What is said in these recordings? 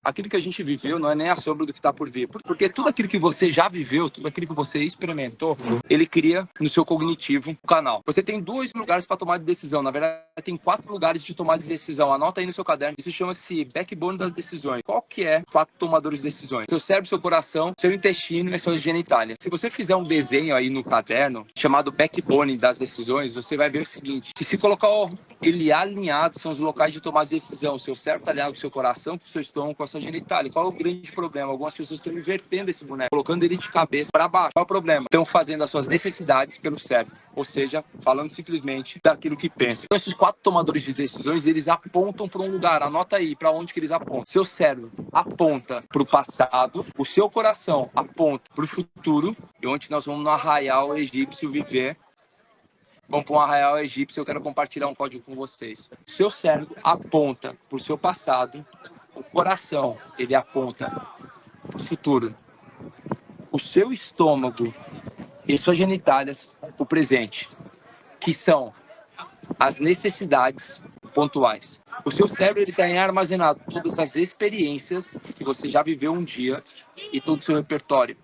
Aquilo que a gente viveu não é nem a sombra do que está por vir. Porque tudo aquilo que você já viveu, tudo aquilo que você experimentou, ele cria no seu cognitivo um canal. Você tem 2 lugares para tomar decisão. Na verdade, tem 4 lugares de tomar de decisão. Anota aí no seu caderno. Isso chama-se backbone das decisões. Qual que é 4 tomadores de decisões? Seu cérebro, seu coração, seu intestino e a sua genitália. Se você fizer um desenho aí no caderno, chamado backbone das decisões, você vai ver o seguinte. Que se colocar ele alinhado, são os locais de tomar de decisão. Seu cérebro está alinhado com o seu coração, com o seu estômago, com a sua genitália. Qual é o grande problema? Algumas pessoas estão invertendo esse boneco, colocando ele de cabeça para baixo. Qual é o problema? Estão fazendo as suas necessidades pelo cérebro, ou seja, falando simplesmente daquilo que pensam. Então, esses 4 tomadores de decisões, eles apontam para um lugar. Anota aí para onde que eles apontam. Seu cérebro aponta para o passado, o seu coração aponta para o futuro, e onde nós vamos no arraial egípcio viver. Vamos para um arraial egípcio, eu quero compartilhar um código com vocês. O seu cérebro aponta para o seu passado, o coração, ele aponta para o futuro. O seu estômago e suas genitálias, o presente, que são as necessidades pontuais. O seu cérebro está armazenado todas as experiências que você já viveu um dia e todo o seu repertório.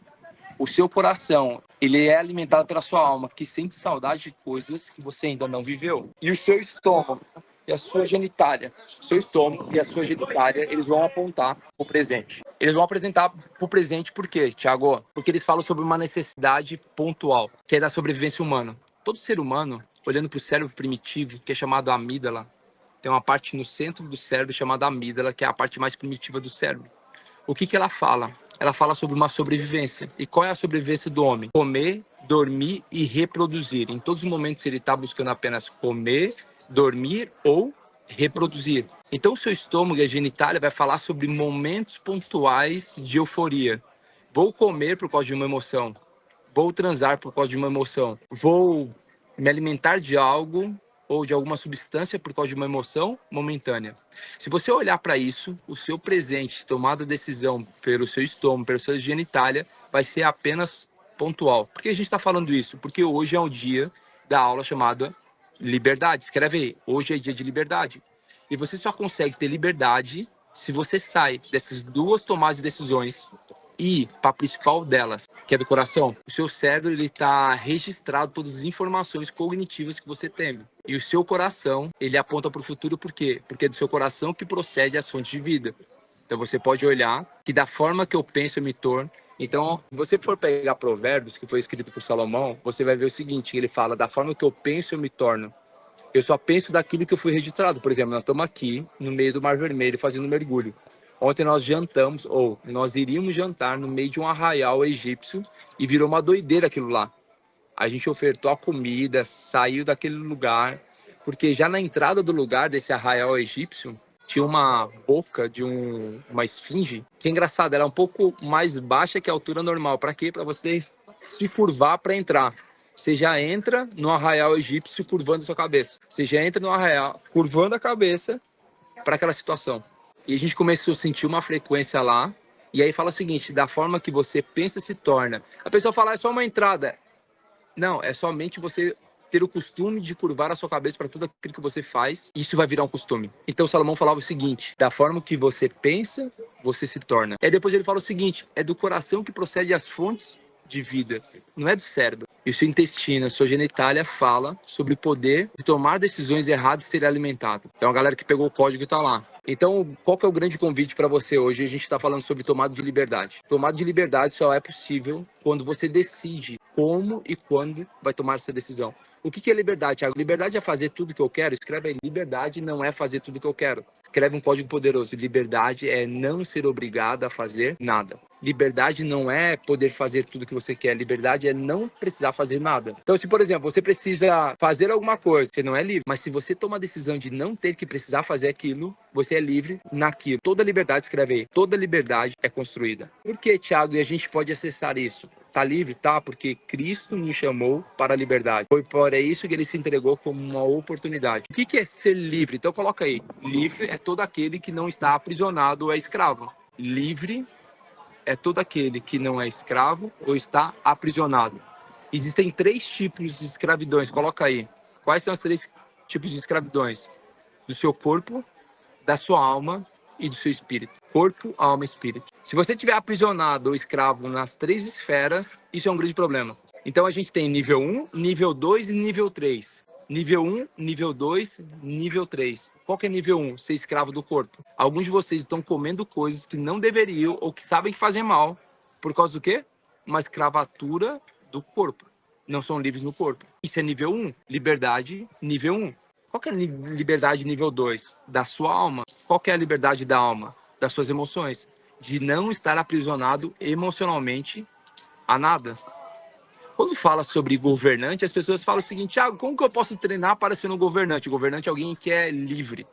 O seu coração, ele é alimentado pela sua alma, que sente saudade de coisas que você ainda não viveu. E o seu estômago e a sua genitália, o seu estômago e a sua genitália, eles vão apontar para o presente. Eles vão apresentar para o presente por quê, Thiago? Porque eles falam sobre uma necessidade pontual, que é da sobrevivência humana. Todo ser humano, olhando para o cérebro primitivo, que é chamado amígdala, tem uma parte no centro do cérebro chamada amígdala, que é a parte mais primitiva do cérebro. O que ela fala? Ela fala sobre uma sobrevivência. E qual é a sobrevivência do homem? Comer, dormir e reproduzir. Em todos os momentos ele está buscando apenas comer, dormir ou reproduzir. Então o seu estômago e a genitália vai falar sobre momentos pontuais de euforia. Vou comer por causa de uma emoção. Vou transar por causa de uma emoção. Vou me alimentar de algo ou de alguma substância por causa de uma emoção momentânea. Se você olhar para isso, o seu presente, tomada decisão pelo seu estômago, pela sua genitália, vai ser apenas pontual. Por que a gente está falando isso? Porque hoje é um dia da aula chamada liberdade. Escreve aí, hoje é dia de liberdade. E você só consegue ter liberdade se você sai dessas 2 tomadas de decisões e para a principal delas, que é do coração. O seu cérebro está registrado todas as informações cognitivas que você tem. E o seu coração, ele aponta para o futuro por quê? Porque é do seu coração que procede as fontes de vida. Então você pode olhar que da forma que eu penso eu me torno. Então, se você for pegar Provérbios, que foi escrito por Salomão, você vai ver o seguinte, ele fala, da forma que eu penso eu me torno. Eu só penso daquilo que eu fui registrado. Por exemplo, nós estamos aqui no meio do Mar Vermelho fazendo um mergulho. Ontem nós jantamos, ou nós iríamos jantar no meio de um arraial egípcio e virou uma doideira aquilo lá. A gente ofertou a comida, saiu daquele lugar, porque já na entrada do lugar desse arraial egípcio tinha uma boca de uma esfinge, que é engraçado, ela é um pouco mais baixa que a altura normal. Para quê? Para você se curvar para entrar. Você já entra no arraial egípcio curvando a sua cabeça. Você já entra no arraial curvando a cabeça para aquela situação. E a gente começou a sentir uma frequência lá. E aí fala o seguinte, da forma que você pensa se torna. A pessoa fala, é só uma entrada. Não, é somente você ter o costume de curvar a sua cabeça para tudo aquilo que você faz. Isso vai virar um costume. Então Salomão falava o seguinte, da forma que você pensa, você se torna. E aí depois ele fala o seguinte, é do coração que procede as fontes de vida, não é do cérebro. E o seu intestino, a sua genitália fala sobre o poder de tomar decisões erradas e ser alimentado. Então a galera que pegou o código está lá. Então, qual que é o grande convite para você hoje? A gente está falando sobre tomada de liberdade. Tomada de liberdade só é possível quando você decide como e quando vai tomar essa decisão. O que é liberdade, Thiago? Liberdade é fazer tudo que eu quero? Escreve aí. Liberdade não é fazer tudo que eu quero. Escreve um código poderoso. Liberdade é não ser obrigado a fazer nada. Liberdade não é poder fazer tudo que você quer. Liberdade é não precisar fazer nada. Então, se, por exemplo, você precisa fazer alguma coisa, você não é livre. Mas se você toma a decisão de não ter que precisar fazer aquilo, você é livre naquilo. Toda liberdade, escreve aí, toda liberdade é construída. Por que, Thiago, e a gente pode acessar isso? Tá livre? Tá, porque Cristo nos chamou para a liberdade. Foi por isso que ele se entregou como uma oportunidade. O que é ser livre? Então coloca aí, livre é todo aquele que não está aprisionado ou é escravo. Livre é todo aquele que não é escravo ou está aprisionado. Existem 3 tipos de escravidões, coloca aí. Quais são os 3 tipos de escravidões? Do seu corpo, da sua alma e do seu espírito. corpo, alma e espírito. Se você estiver aprisionado ou escravo nas 3 esferas, isso é um grande problema. Então a gente tem nível 1, nível 2 e nível 3. Nível 1, nível 2, nível 3. Qual que é nível 1? Ser escravo do corpo. Alguns de vocês estão comendo coisas que não deveriam ou que sabem que fazem mal. Por causa do quê? Uma escravatura do corpo. Não são livres no corpo. Isso é nível 1. Liberdade, nível 1. Qual que é a liberdade nível 2? Da sua alma. Qual que é a liberdade da alma? Das suas emoções. De não estar aprisionado emocionalmente a nada. Quando fala sobre governante, as pessoas falam o seguinte: Thiago, como que eu posso treinar para ser um governante? O governante é alguém que é livre.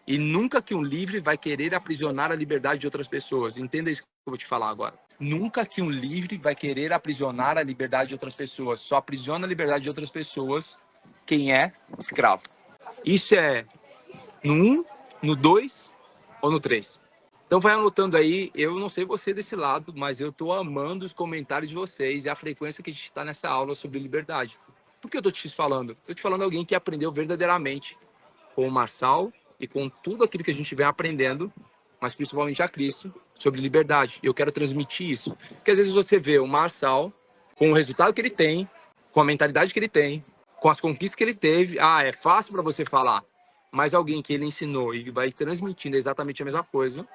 E nunca que um livre vai querer aprisionar a liberdade de outras pessoas. Entenda isso que eu vou te falar agora. Nunca que um livre vai querer aprisionar a liberdade de outras pessoas. Só aprisiona a liberdade de outras pessoas quem é escravo. Isso é no 1, no 2 ou no 3. Então vai anotando aí. Eu não sei você desse lado, mas eu estou amando os comentários de vocês e a frequência que a gente está nessa aula sobre liberdade. Por que eu estou te falando? Estou te falando de alguém que aprendeu verdadeiramente com o Marçal e com tudo aquilo que a gente vem aprendendo, mas principalmente a Cristo, sobre liberdade. Eu quero transmitir isso. Porque às vezes você vê o Marçal com o resultado que ele tem, com a mentalidade que ele tem, com as conquistas que ele teve. É fácil para você falar. Mas alguém que ele ensinou e vai transmitindo exatamente a mesma coisa.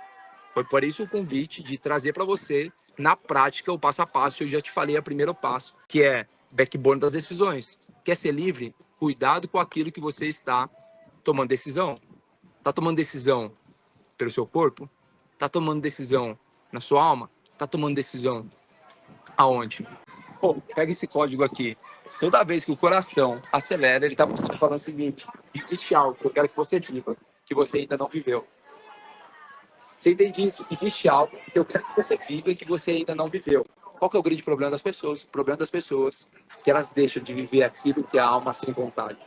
Foi por isso o convite de trazer para você, na prática, o passo a passo. Eu já te falei o primeiro passo, que é backbone das decisões. Quer ser livre? Cuidado com aquilo que você está tomando decisão. Está tomando decisão pelo seu corpo? Está tomando decisão na sua alma? Está tomando decisão aonde? Pega esse código aqui. Toda vez que o coração acelera, ele está falando o seguinte: existe algo que eu quero que você viva, que você ainda não viveu. Você entende isso? Existe algo que eu quero que você viva e que você ainda não viveu. Qual que é o grande problema das pessoas? O problema das pessoas é que elas deixam de viver aquilo que a alma sem vontade.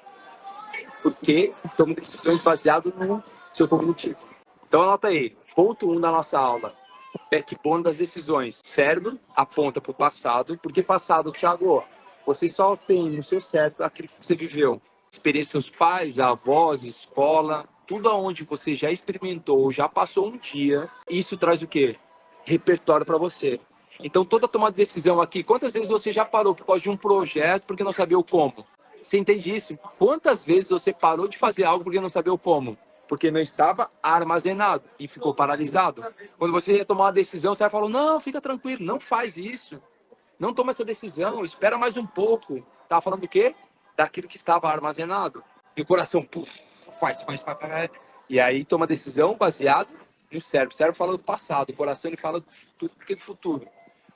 Porque tomam decisões baseadas no seu cognitivo. Então anota aí, ponto 1 da nossa aula. Backbone das decisões. Cérebro aponta para o passado. Por que passado, Thiago? Você só tem no seu cérebro aquilo que você viveu. Experiência dos seus pais, avós, escola, tudo aonde você já experimentou, já passou um dia. Isso traz o quê? Repertório para você. Então toda tomada de decisão aqui, quantas vezes você já parou por causa de um projeto porque não sabia o como? Você entende isso? Quantas vezes você parou de fazer algo porque não sabia o como? Porque não estava armazenado e ficou paralisado. Quando você ia tomar uma decisão, você falou: não, fica tranquilo, não faz isso. Não toma essa decisão, espera mais um pouco. Estava falando do quê? Daquilo que estava armazenado. E o coração, faz. E aí toma decisão baseado no cérebro. O cérebro fala do passado, o coração ele fala do futuro. Por que do futuro?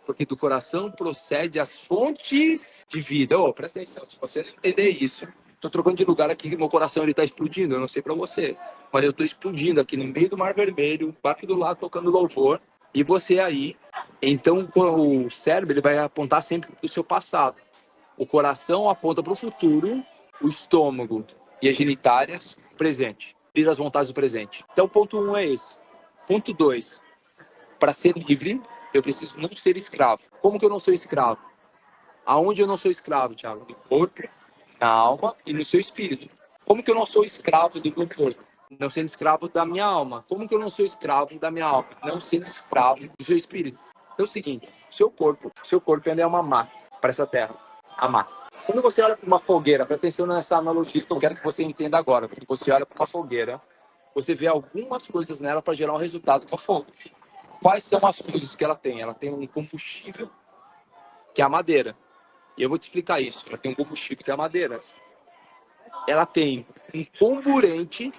Porque do coração procede as fontes de vida. Presta atenção, se você não entender isso, estou trocando de lugar aqui, meu coração está explodindo, eu não sei para você, mas eu estou explodindo aqui no meio do Mar Vermelho, aqui do lado tocando louvor, e você aí. Então o cérebro ele vai apontar sempre para o seu passado. O coração aponta para o futuro, o estômago e as genitárias, presente. Vira as vontades do presente. Então ponto 1 é esse. Ponto 2, para ser livre, eu preciso não ser escravo. Como que eu não sou escravo? Aonde eu não sou escravo, Thiago? No corpo, na alma e no seu espírito. Como que eu não sou escravo do meu corpo? Não sendo escravo da minha alma. Como que eu não sou escravo da minha alma? Não sendo escravo do seu espírito. É o seguinte, seu corpo ainda é uma máquina para essa terra. A máquina. Quando você olha para uma fogueira, presta atenção nessa analogia que eu quero que você entenda agora. Quando você olha para uma fogueira, você vê algumas coisas nela para gerar um resultado com a fogo. Quais são as coisas que ela tem? Ela tem um combustível, que é a madeira. E eu vou te explicar isso. Ela tem um combustível, que é a madeira. Ela tem um comburente,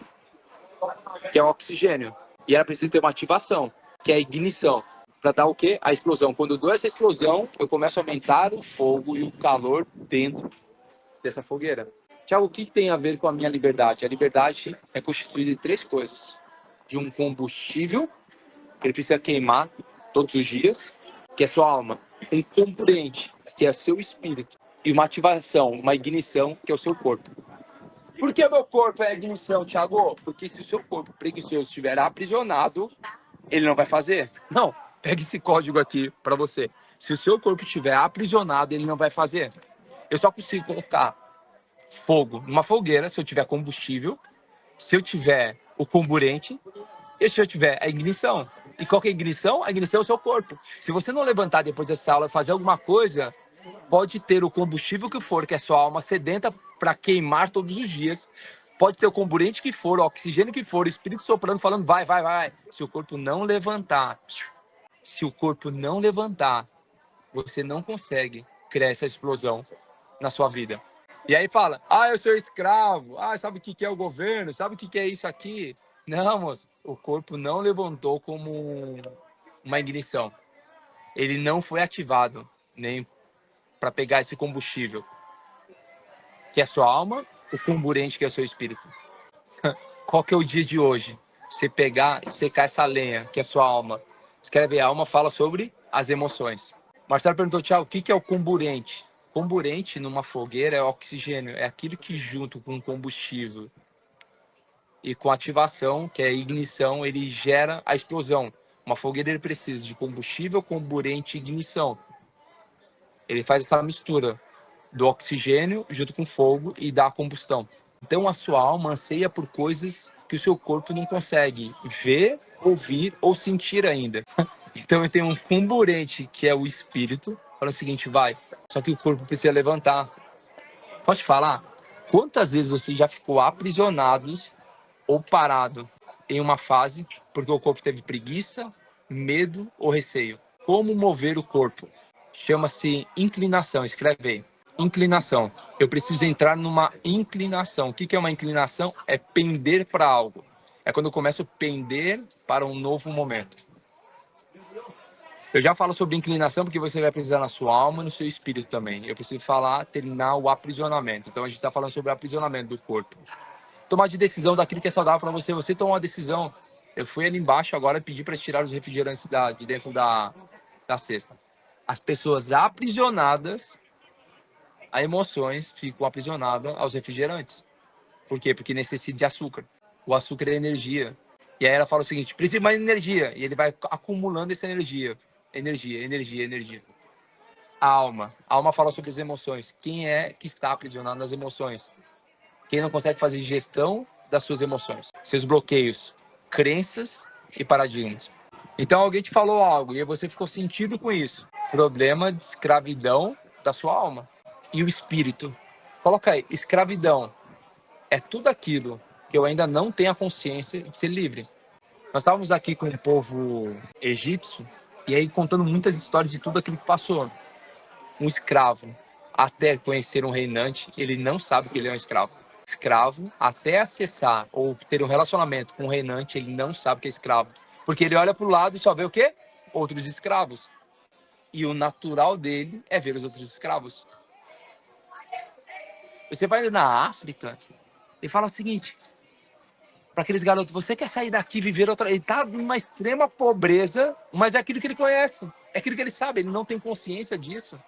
que é o oxigênio. E ela precisa ter uma ativação, que é a ignição. Para dar o quê? A explosão. Quando eu dou essa explosão, eu começo a aumentar o fogo e o calor dentro dessa fogueira. Tiago, o que tem a ver com a minha liberdade? A liberdade é constituída de 3 coisas. De um combustível, que ele precisa queimar todos os dias, que é sua alma. Um componente, que é seu espírito. E uma ativação, uma ignição, que é o seu corpo. Por que o meu corpo é a ignição, Thiago? Porque se o seu corpo preguiçoso estiver aprisionado, ele não vai fazer. Não, pega esse código aqui para você. Se o seu corpo estiver aprisionado, ele não vai fazer. Eu só consigo colocar fogo numa fogueira se eu tiver combustível, se eu tiver o comburente e se eu tiver a ignição. E qual que é a ignição? A ignição é o seu corpo. Se você não levantar depois dessa aula e fazer alguma coisa, pode ter o combustível que for, que é sua alma sedenta para queimar todos os dias. Pode ter o comburente que for, o oxigênio que for, o espírito soprando, falando vai, vai, vai. Se o corpo não levantar, você não consegue criar essa explosão na sua vida. E aí fala, eu sou escravo, sabe o que é o governo, sabe o que é isso aqui? Não, moço, o corpo não levantou como uma ignição. Ele não foi ativado nem para pegar esse combustível, que é a sua alma, o comburente que é o seu espírito. Qual que é o dia de hoje? Você pegar e secar essa lenha, que é a sua alma. Escreve a alma, fala sobre as emoções. Marcelo perguntou, Thiago, o que é o comburente? Comburente numa fogueira é oxigênio, é aquilo que junto com combustível e com ativação, que é a ignição, ele gera a explosão. Uma fogueira ele precisa de combustível, comburente e ignição. Ele faz essa mistura do oxigênio junto com fogo e dá a combustão. Então a sua alma anseia por coisas que o seu corpo não consegue ver, ouvir ou sentir ainda. Então tem um comburente que é o espírito, fala o seguinte, vai, só que o corpo precisa levantar. Posso te falar? Quantas vezes você já ficou aprisionado ou parado em uma fase porque o corpo teve preguiça, medo ou receio? Como mover o corpo? Chama-se inclinação, escreve aí. Inclinação. Eu preciso entrar numa inclinação. O que é uma inclinação? É pender para algo. É quando eu começo a pender para um novo momento. Eu já falo sobre inclinação porque você vai precisar na sua alma e no seu espírito também. Eu preciso terminar o aprisionamento. Então a gente está falando sobre o aprisionamento do corpo. Tomar de decisão daquilo que é saudável para você. Você tomou uma decisão. Eu fui ali embaixo agora e pedi para tirar os refrigerantes de dentro da cesta. As pessoas aprisionadas a emoções ficam aprisionadas aos refrigerantes. Por quê? Porque necessita de açúcar. O açúcar é energia. E aí ela fala o seguinte, precisa de mais energia. E ele vai acumulando essa energia. Energia. A alma fala sobre as emoções. Quem é que está aprisionado nas emoções? Quem não consegue fazer gestão das suas emoções. Seus bloqueios, crenças e paradigmas. Então alguém te falou algo e você ficou sentido com isso. Problema de escravidão da sua alma. E o espírito. Coloca aí, escravidão. É tudo aquilo que eu ainda não tenho a consciência de ser livre. Nós estávamos aqui com o povo egípcio e aí contando muitas histórias de tudo aquilo que passou. Um escravo, até conhecer um reinante, ele não sabe que ele é um escravo. Escravo, até acessar ou ter um relacionamento com um reinante, ele não sabe que é escravo. Porque ele olha para o lado e só vê o quê? Outros escravos. E o natural dele é ver os outros escravos. Você vai na África e fala o seguinte, para aqueles garotos, você quer sair daqui e viver outra... Ele está numa extrema pobreza, mas é aquilo que ele conhece, é aquilo que ele sabe, ele não tem consciência disso.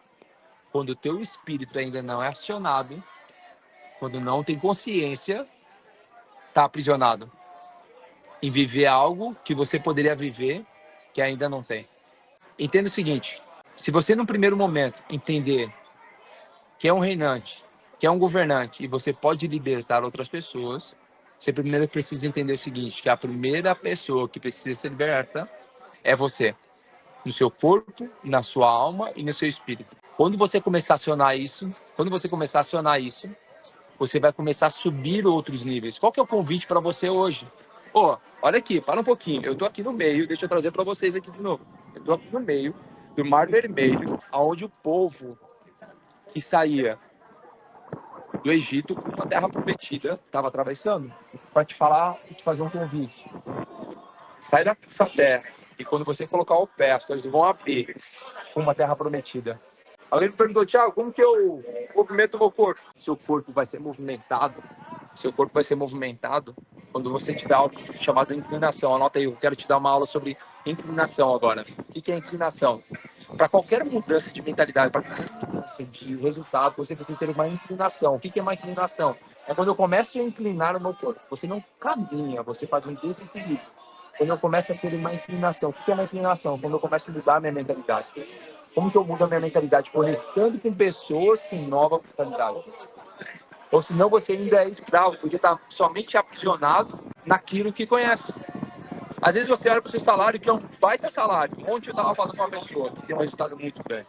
Quando o teu espírito ainda não é acionado, quando não tem consciência, está aprisionado em viver algo que você poderia viver, que ainda não tem. Entenda o seguinte, se você no primeiro momento entender que é um reinante, que é um governante, e você pode libertar outras pessoas, você primeiro precisa entender o seguinte, que a primeira pessoa que precisa ser liberta é você. No seu corpo, na sua alma e no seu espírito. Quando você começar a acionar isso, você vai começar a subir outros níveis. Qual que é o convite para você hoje? Olha aqui, para um pouquinho. Eu estou aqui no meio, deixa eu trazer para vocês aqui de novo. Eu estou aqui no meio do Mar Vermelho, onde o povo que saía do Egito, uma terra prometida, estava atravessando, para te fazer um convite. Sai dessa terra, e quando você colocar o pé, as coisas vão abrir com uma terra prometida. Alguém me perguntou, Thiago, como que eu movimento o meu corpo? Seu corpo vai ser movimentado quando você tiver algo chamado inclinação. Anota aí, eu quero te dar uma aula sobre inclinação agora. O que é inclinação? Para qualquer mudança de mentalidade, para qualquer mudança de resultado, você precisa ter uma inclinação. O que é uma inclinação? É quando eu começo a inclinar o meu corpo. Você não caminha, você faz um desequilíbrio. Quando eu começo a ter uma inclinação. O que é uma inclinação? Quando eu começo a mudar a minha mentalidade. Como que eu mudo a minha mentalidade? Conectando com pessoas com nova mentalidade. Ou senão você ainda é escravo, porque está somente aprisionado naquilo que conhece. Às vezes você olha para o seu salário, que é um baita salário. Ontem eu estava falando com uma pessoa que tem um resultado muito velho.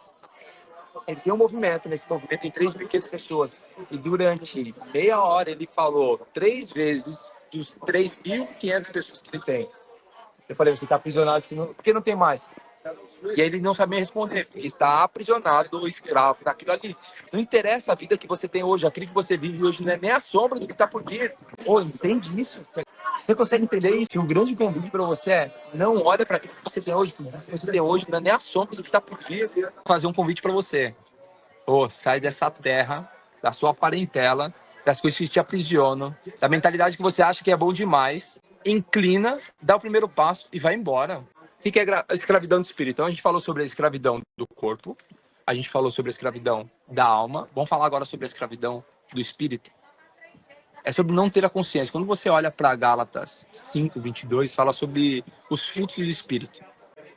Ele tem um movimento, nesse movimento tem 3.500 pessoas. E durante meia hora ele falou 3 vezes dos 3.500 pessoas que ele tem. Eu falei, você está aprisionado, porque não tem mais. E aí ele não sabia responder, porque está aprisionado ou escravo daquilo ali. Não interessa a vida que você tem hoje, aquilo que você vive hoje não é nem a sombra do que está por vir. Ô, entende isso? Você consegue entender isso? Que o grande convite para você é não olha para aquilo que você tem hoje, porque o que você tem hoje não é nem a sombra do que está por vir. Vou fazer um convite para você. Ô, sai dessa terra, da sua parentela, das coisas que te aprisionam, da mentalidade que você acha que é bom demais, inclina, dá o primeiro passo e vai embora. O que é a escravidão do espírito? Então a gente falou sobre a escravidão do corpo, a gente falou sobre a escravidão da alma, vamos falar agora sobre a escravidão do espírito. É sobre não ter a consciência. Quando você olha para Gálatas 5:22, fala sobre os frutos do espírito.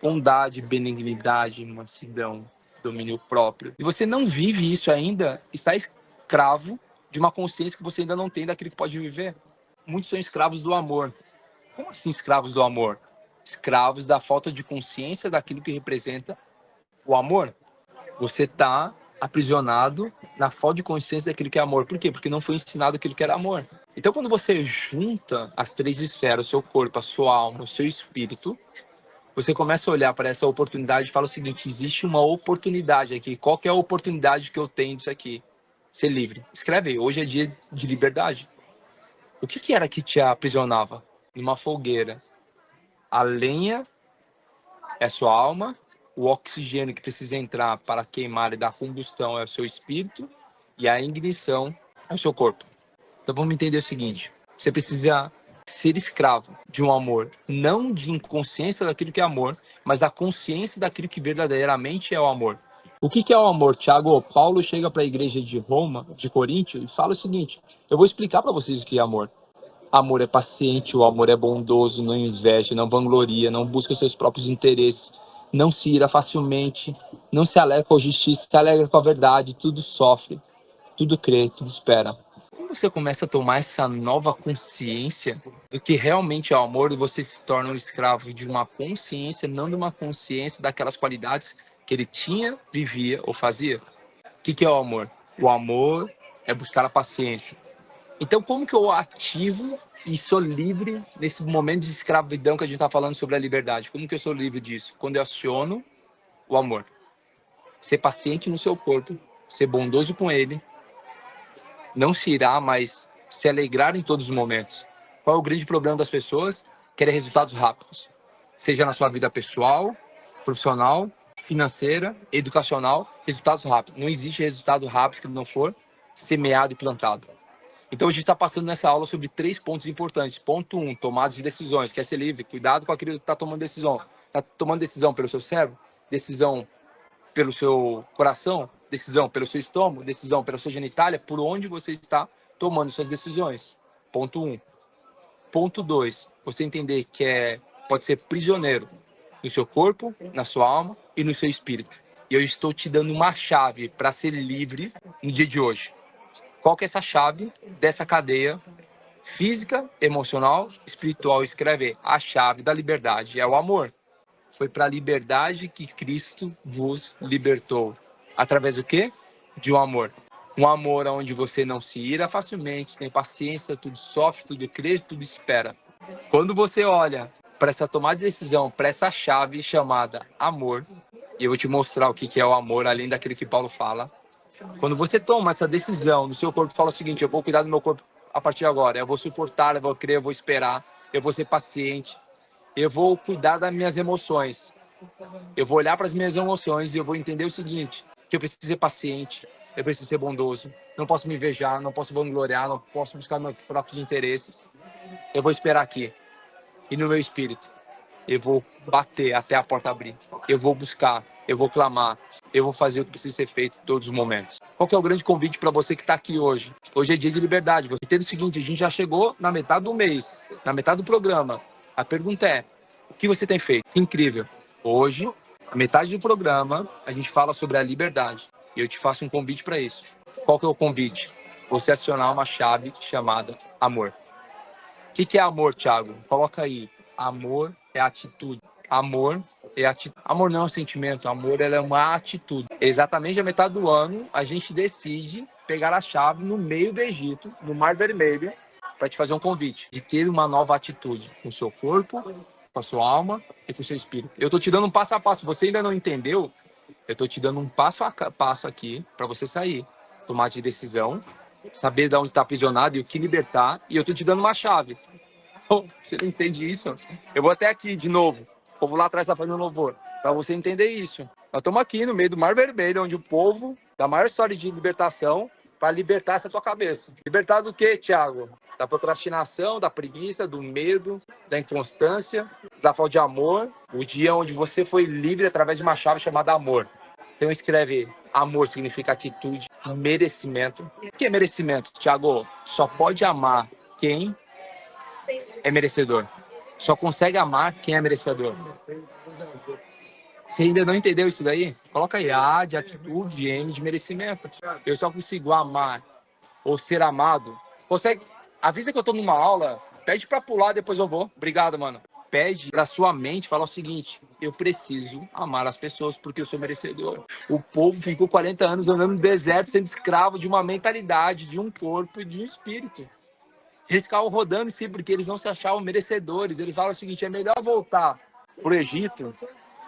Bondade, benignidade, mansidão, domínio próprio. Se você não vive isso ainda, está escravo de uma consciência que você ainda não tem daquilo que pode viver. Muitos são escravos do amor. Como assim escravos do amor? Escravos da falta de consciência daquilo que representa o amor. Você está aprisionado na falta de consciência daquilo que é amor. Por quê? Porque não foi ensinado aquilo que era amor. Então, quando você junta as 3 esferas, o seu corpo, a sua alma, o seu espírito, você começa a olhar para essa oportunidade e fala o seguinte, existe uma oportunidade aqui. Qual que é a oportunidade que eu tenho disso aqui? Ser livre. Escreve aí, hoje é dia de liberdade. O que era que te aprisionava? Numa fogueira. A lenha é a sua alma, o oxigênio que precisa entrar para queimar e dar combustão é o seu espírito e a ignição é o seu corpo. Então vamos entender o seguinte, você precisa ser escravo de um amor, não de inconsciência daquilo que é amor, mas da consciência daquilo que verdadeiramente é o amor. O que é o amor, Tiago? Paulo chega para a igreja de Roma, de Corinto, e fala o seguinte, eu vou explicar para vocês o que é amor. Amor é paciente, o amor é bondoso, não inveja, não vangloria, não busca seus próprios interesses, não se ira facilmente, não se alegra com a justiça, se alegra com a verdade, tudo sofre, tudo crê, tudo espera. Quando você começa a tomar essa nova consciência do que realmente é o amor, você se torna um escravo de uma consciência, não de uma consciência daquelas qualidades que ele tinha, vivia ou fazia. O que é o amor? O amor é buscar a paciência. Então, como que eu ativo e sou livre nesse momento de escravidão que a gente está falando sobre a liberdade? Como que eu sou livre disso? Quando eu aciono o amor. Ser paciente no seu corpo, ser bondoso com ele, não se irá, mas se alegrar em todos os momentos. Qual é o grande problema das pessoas? Querem resultados rápidos. Seja na sua vida pessoal, profissional, financeira, educacional, resultados rápidos. Não existe resultado rápido que não for semeado e plantado. Então a gente está passando nessa aula sobre 3 pontos importantes. Ponto 1, tomadas de decisões. Quer ser livre? Cuidado com aquilo que está tomando decisão. Está tomando decisão pelo seu cérebro? Decisão pelo seu coração? Decisão pelo seu estômago? Decisão pela sua genitália? Por onde você está tomando suas decisões? Ponto 1. Ponto 2, você entender que pode ser prisioneiro no seu corpo, na sua alma e no seu espírito. E eu estou te dando uma chave para ser livre no dia de hoje. Qual que é essa chave dessa cadeia física, emocional, espiritual? Escreve a chave da liberdade é o amor. Foi para a liberdade que Cristo vos libertou. Através do quê? De um amor. Um amor onde você não se ira facilmente, tem paciência, tudo sofre, tudo crê, tudo espera. Quando você olha para essa tomada de decisão, para essa chave chamada amor, e eu vou te mostrar o que é o amor, além daquilo que Paulo fala. Quando você toma essa decisão no seu corpo, fala o seguinte, eu vou cuidar do meu corpo a partir de agora, eu vou suportar, eu vou crer, eu vou esperar, eu vou ser paciente, eu vou cuidar das minhas emoções, eu vou olhar para as minhas emoções e eu vou entender o seguinte, que eu preciso ser paciente, eu preciso ser bondoso, não posso me invejar, não posso vangloriar, não posso buscar meus próprios interesses, eu vou esperar aqui, e no meu espírito, eu vou bater até a porta abrir, eu vou buscar, eu vou clamar, eu vou fazer o que precisa ser feito em todos os momentos. Qual que é o grande convite para você que está aqui hoje? Hoje é dia de liberdade. Você entende o seguinte, a gente já chegou na metade do mês, na metade do programa. A pergunta é, o que você tem feito? Incrível. Hoje, a metade do programa, a gente fala sobre a liberdade. E eu te faço um convite para isso. Qual que é o convite? Você acionar uma chave chamada amor. O que é amor, Thiago? Coloca aí. Amor é atitude. Amor é atitude. Amor não é um sentimento, amor ela é uma atitude. Exatamente a metade do ano, a gente decide pegar a chave no meio do Egito, no Mar Vermelho, para te fazer um convite de ter uma nova atitude com o seu corpo, com a sua alma e com o seu espírito. Eu estou te dando um passo a passo. Se você ainda não entendeu, eu estou te dando um passo a passo aqui para você sair. Tomar de decisão, saber de onde está aprisionado e o que libertar. E eu estou te dando uma chave. Você não entende isso? Eu vou até aqui de novo. O povo lá atrás está fazendo louvor. Para você entender isso. Nós estamos aqui no meio do Mar Vermelho, onde o povo, da maior história de libertação, para libertar essa tua cabeça. Libertar do quê, Thiago? Da procrastinação, da preguiça, do medo, da inconstância, da falta de amor. O dia onde você foi livre através de uma chave chamada amor. Então escreve: amor significa atitude, merecimento. O que é merecimento, Thiago? Só pode amar quem é merecedor. Só consegue amar quem é merecedor. Você ainda não entendeu isso daí? Coloca aí A de atitude, M de merecimento. Eu só consigo amar ou ser amado. Consegue? Avisa que eu tô numa aula, pede pra pular, depois eu vou. Obrigado, mano. Pede pra sua mente falar o seguinte: eu preciso amar as pessoas porque eu sou merecedor. O povo ficou 40 anos andando no deserto, sendo escravo de uma mentalidade, de um corpo e de um espírito. Eles ficavam rodando em si porque eles não se achavam merecedores. Eles falam o seguinte: é melhor voltar pro Egito,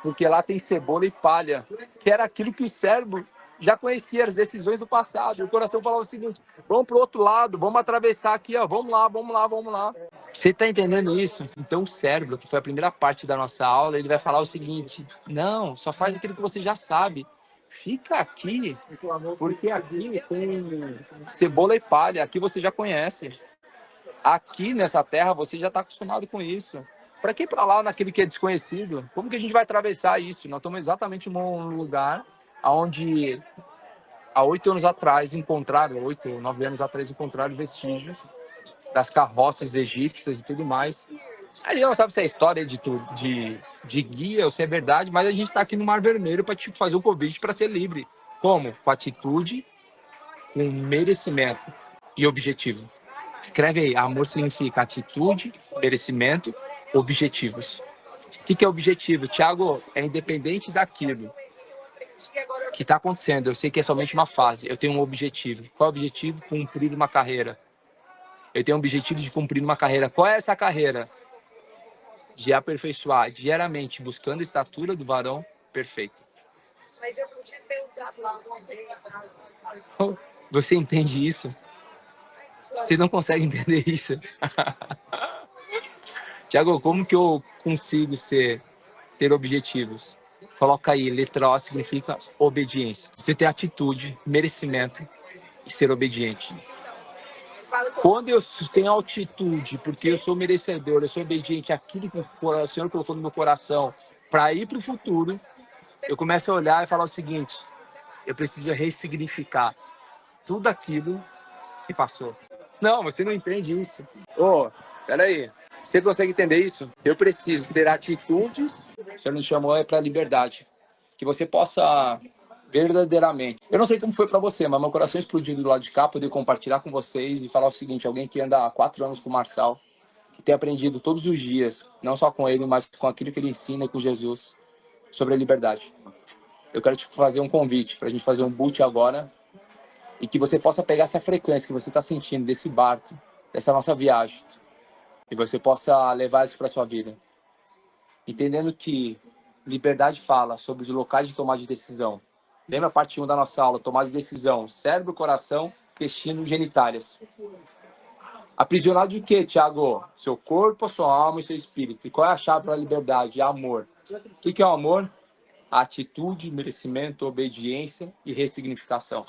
porque lá tem cebola e palha, que era aquilo que o cérebro já conhecia, as decisões do passado. E o coração falava o seguinte: vamos pro outro lado, vamos atravessar aqui, ó, vamos lá, vamos lá, vamos lá. Você está entendendo isso? Então o cérebro, que foi a primeira parte da nossa aula, ele vai falar o seguinte: não, só faz aquilo que você já sabe. Fica aqui, porque aqui tem cebola e palha, aqui você já conhece. Aqui nessa terra você já está acostumado com isso. Para que ir para lá naquele que é desconhecido? Como que a gente vai atravessar isso? Nós estamos exatamente num lugar onde há 8 anos atrás encontraram, 8 ou 9 anos atrás encontraram vestígios das carroças egípcias e tudo mais. A gente não sabe se é história de guia ou se é verdade, mas a gente está aqui no Mar Vermelho para te fazer um convite para ser livre. Como? Com atitude, com merecimento e objetivo. Escreve aí: amor significa atitude, merecimento, objetivos. O que é objetivo? Thiago, é independente daquilo que está acontecendo. Eu sei que é somente uma fase. Eu tenho um objetivo. Qual é o objetivo? Cumprir uma carreira. Eu tenho o objetivo de cumprir uma carreira. Qual é essa carreira? De aperfeiçoar diariamente, buscando a estatura do varão perfeito. Mas eu podia ter usado lá uma. Você entende isso? Você não consegue entender isso? Tiago, como que eu consigo ter objetivos? Coloca aí: letra O significa obediência. Você ter atitude, merecimento e ser obediente. Quando eu tenho altitude, porque eu sou merecedor, eu sou obediente àquilo que o Senhor colocou no meu coração para ir para o futuro, eu começo a olhar e falar o seguinte: eu preciso ressignificar tudo aquilo que passou. Não, você não entende isso. Peraí. Você consegue entender isso? Eu preciso ter atitudes, o Senhor nos chamou para a liberdade. Que você possa verdadeiramente. Eu não sei como foi para você, mas meu coração explodiu do lado de cá, poder compartilhar com vocês e falar o seguinte: alguém que anda há 4 anos com o Marçal, que tem aprendido todos os dias, não só com ele, mas com aquilo que ele ensina e com Jesus, sobre a liberdade. Eu quero te fazer um convite para a gente fazer um boot agora e que você possa pegar essa frequência que você está sentindo desse barco, dessa nossa viagem, e você possa levar isso para sua vida. Entendendo que liberdade fala sobre os locais de tomada de decisão. Lembra a parte 1 da nossa aula? Tomada de decisão: cérebro, coração, intestino, genitálias. Aprisionado de quê, Thiago? Seu corpo, sua alma e seu espírito. E qual é a chave para a liberdade? Amor. O que é o amor? Atitude, merecimento, obediência e ressignificação.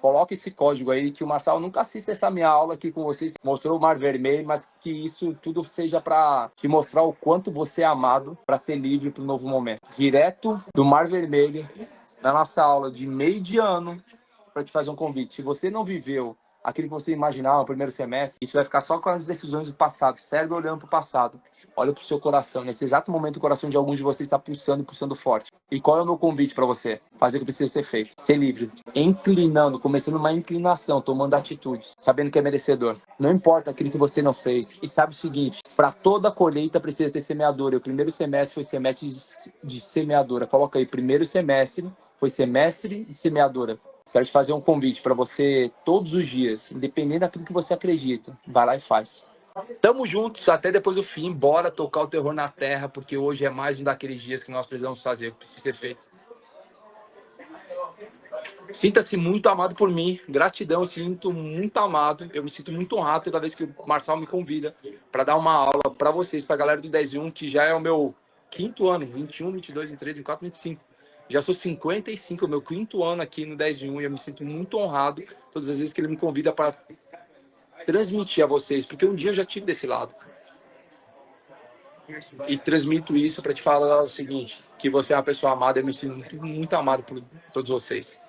Coloque esse código aí, que o Marçal nunca assista essa minha aula aqui com vocês. Mostrou o Mar Vermelho, mas que isso tudo seja para te mostrar o quanto você é amado para ser livre para o novo momento. Direto do Mar Vermelho, na nossa aula de meio de ano, para te fazer um convite. Se você não viveu aquilo que você imaginava no primeiro semestre, isso vai ficar só com as decisões do passado, cérebro olhando para o passado. Olha para o seu coração. Nesse exato momento, o coração de alguns de vocês está pulsando, pulsando forte. E qual é o meu convite para você? Fazer o que precisa ser feito. Ser livre. Inclinando, começando uma inclinação, tomando atitudes, sabendo que é merecedor. Não importa aquilo que você não fez. E sabe o seguinte, para toda colheita precisa ter semeadora. O primeiro semestre foi semestre de semeadora. Coloca aí, primeiro semestre foi semestre de semeadora. Quero te fazer um convite para você, todos os dias, independente daquilo que você acredita, vai lá e faz. Tamo juntos, até depois do fim. Bora tocar o terror na terra, porque hoje é mais um daqueles dias que nós precisamos fazer, o que precisa ser feito. Sinta-se muito amado por mim. Gratidão, eu sinto muito amado. Eu me sinto muito honrado toda vez que o Marçal me convida para dar uma aula para vocês, para a galera do 10 e 1, que já é o meu quinto ano, 21, 22, 23, 24, 25. Já sou 55, é o meu quinto ano aqui no 10 e 1, e eu me sinto muito honrado todas as vezes que ele me convida para transmitir a vocês, porque um dia eu já tive desse lado. E transmito isso para te falar o seguinte, que você é uma pessoa amada, eu me sinto muito amado por todos vocês.